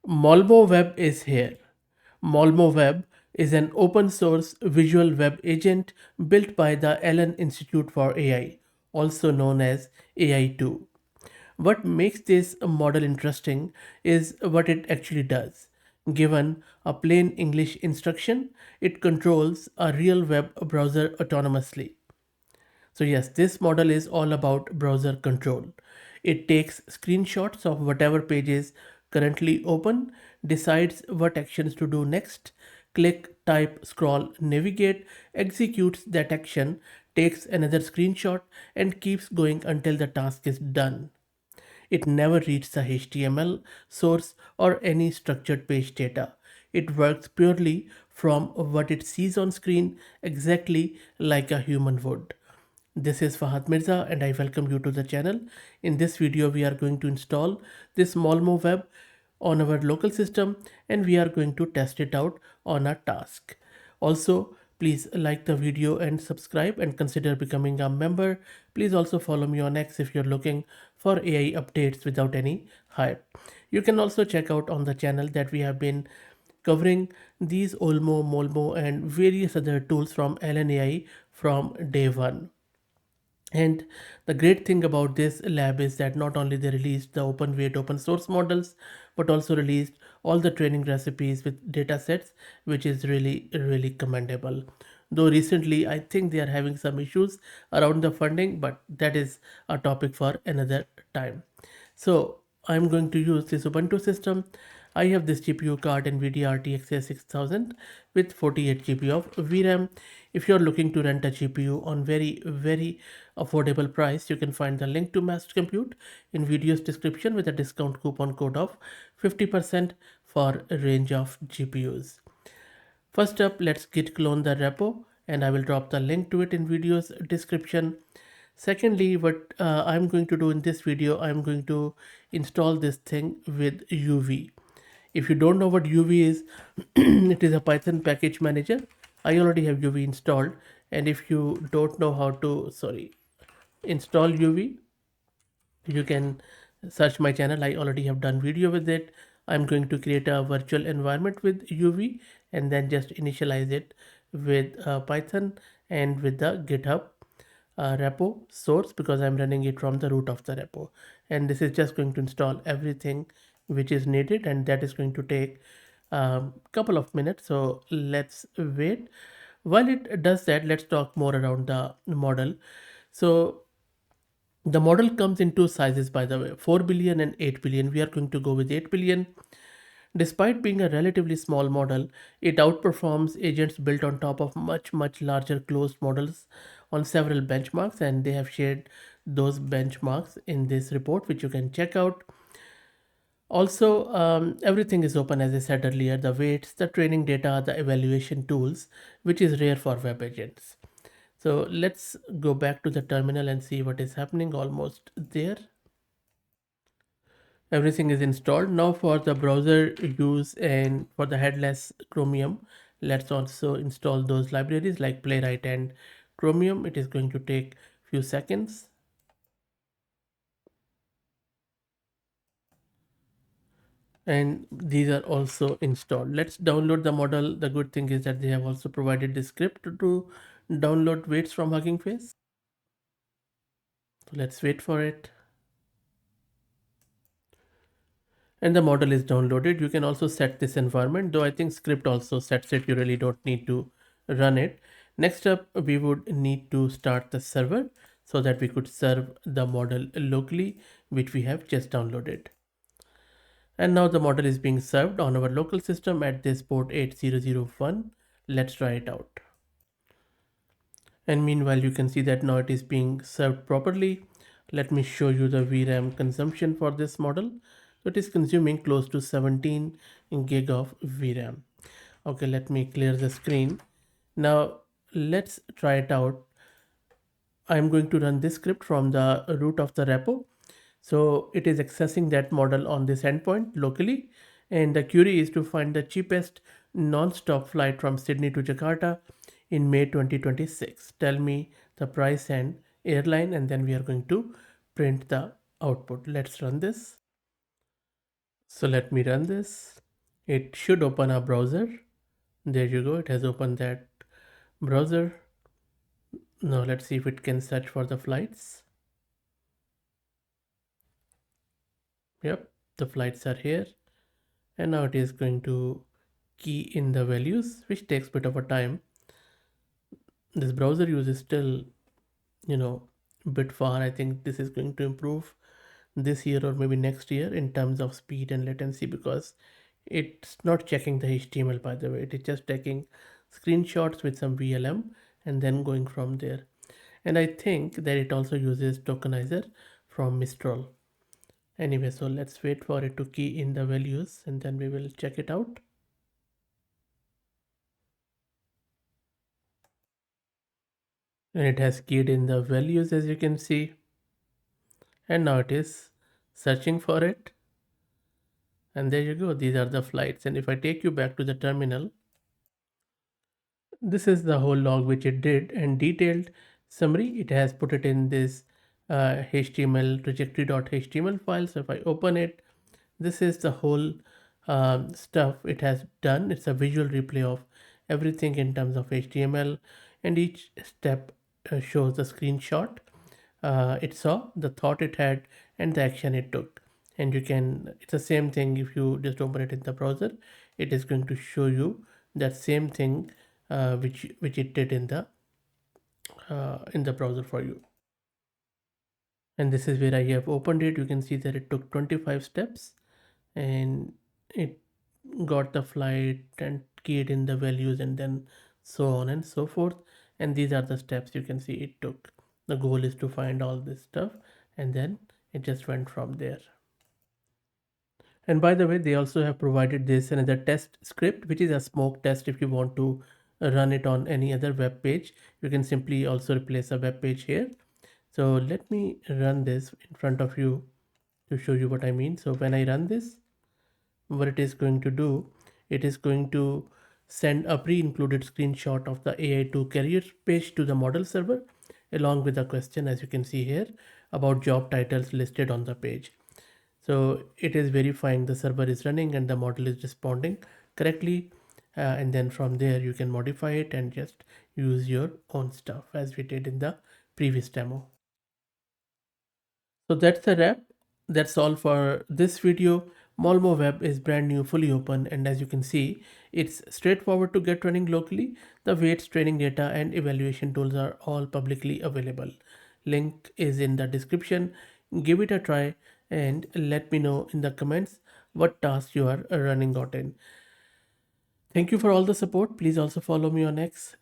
MolmoWeb is here. MolmoWeb is an open source visual web agent built by the Allen Institute for AI, also known as AI2. What makes this model interesting is what it actually does. Given a plain English instruction, it controls a real web browser autonomously. So yes, this model is all about browser control. It takes screenshots of whatever page is currently open, decides what actions to do next, click, type, scroll, navigate, executes that action, takes another screenshot, and keeps going until the task is done. It never reads the HTML source or any structured page data. It works purely from what it sees on screen, exactly like a human would. This is Fahad Mirza and I welcome you to the channel. In this video we are going to install this MolmoWeb on our local system and we are going to test it out on a task. Also, please like the video and subscribe and consider becoming a member. Please also follow me on X if you're looking for AI updates without any hype. You can also check out on the channel that we have been covering these Olmo, Molmo and various other tools from LNAI from day one. And the great thing about this lab is that not only they released the open weight open source models, but also released all the training recipes with data sets, which is really commendable. Though recently I think they are having some issues around the funding, but that is a topic for another time. So I'm going to use this Ubuntu system. I have this GPU card NVIDIA RTX 6000 with 48 GB of VRAM. If you're looking to rent a GPU on very affordable price, you can find the link to Master Compute in video's description with a discount coupon code of 50% for a range of GPUs. First up, let's git clone the repo and I will drop the link to it in video's description. Secondly, what I'm going to do in this video, I'm going to install this thing with UV. If you don't know what UV is, it is a Python package manager. I already have UV installed, and if you don't know how to, install UV, you can search my channel. I already have done video with it. I'm going to create a virtual environment with UV and then just initialize it with Python and with the GitHub repo source, because I'm running it from the root of the repo. And this is just going to install everything which is needed, and that is going to take a couple of minutes. So let's wait. While it does that, let's talk more around the model. So the model comes in two sizes, by the way, 4 billion and 8 billion. We are going to go with 8 billion. Despite being a relatively small model, it outperforms agents built on top of much larger closed models on several benchmarks, and they have shared those benchmarks in this report, which you can check out. Also, everything is open, as I said earlier, the weights, the training data, the evaluation tools, which is rare for web agents. So let's go back to the terminal and see what is happening. Almost there. Everything is installed. Now for the browser use and for the headless Chromium, let's also install those libraries like Playwright and Chromium. It is going to take few seconds. And these are also installed. Let's download the model. The good thing is that they have also provided the script to download weights from Hugging Face. So let's wait for it. And the model is downloaded. You can also set this environment, though I think script also sets it. You really don't need to run it. Next up, we would need to start the server so that we could serve the model locally, which we have just downloaded. And now the model is being served on our local system at this port 8001. Let's try it out. And meanwhile, you can see that now it is being served properly. Let me show you the VRAM consumption for this model. So it is consuming close to 17 gig of VRAM. Okay, let me clear the screen. Now let's try it out. I'm going to run this script from the root of the repo. So it is accessing that model on this endpoint locally. And the query is to find the cheapest non-stop flight from Sydney to Jakarta in May 2026. Tell me the price and airline, and then we are going to print the output. Let's run this. So let me run this. It should open a browser. There you go, it has opened that browser. Now let's see if it can search for the flights. Yep, the flights are here. And now it is going to key in the values, which takes a bit of a time. This browser use is still, you know, a bit far. I think this is going to improve this year or maybe next year in terms of speed and latency, because it's not checking the HTML, by the way. It is just taking screenshots with some VLM and then going from there. And I think that it also uses tokenizer from Mistral. Anyway, so let's wait for it to key in the values and then we will check it out. And it has keyed in the values, as you can see, and now it is searching for it. And there you go, these are the flights. And if I take you back to the terminal, this is the whole log which it did, and detailed summary it has put it in this HTML trajectory.html file. So if I open it, this is the whole stuff it has done. It's a visual replay of everything in terms of HTML, and each step shows the screenshot it saw, the thought it had, and the action it took. And you can, it's the same thing if you just open it in the browser, it is going to show you that same thing which it did in the browser for you. And this is where I have opened it. You can see that it took 25 steps and it got the flight and keyed in the values and then so on and so forth. And these are the steps you can see it took. The goal is to find all this stuff and then it just went from there. And by the way, they also have provided this another test script, which is a smoke test. If you want to run it on any other web page, you can simply also replace a web page here. So let me run this in front of you to show you what I mean. So when I run this, what it is going to do, it is going to send a pre-included screenshot of the AI2 career page to the model server, along with a question, as you can see here, about job titles listed on the page. So it is verifying the server is running and the model is responding correctly. And then from there you can modify it and just use your own stuff, as we did in the previous demo. So that's a wrap. That's all for this video. MolmoWeb is brand new, fully open, and as you can see, it's straightforward to get running locally. The weights, training data, and evaluation tools are all publicly available. Link is in the description. Give it a try and let me know in the comments what tasks you are running out in. Thank you for all the support. Please also follow me on X.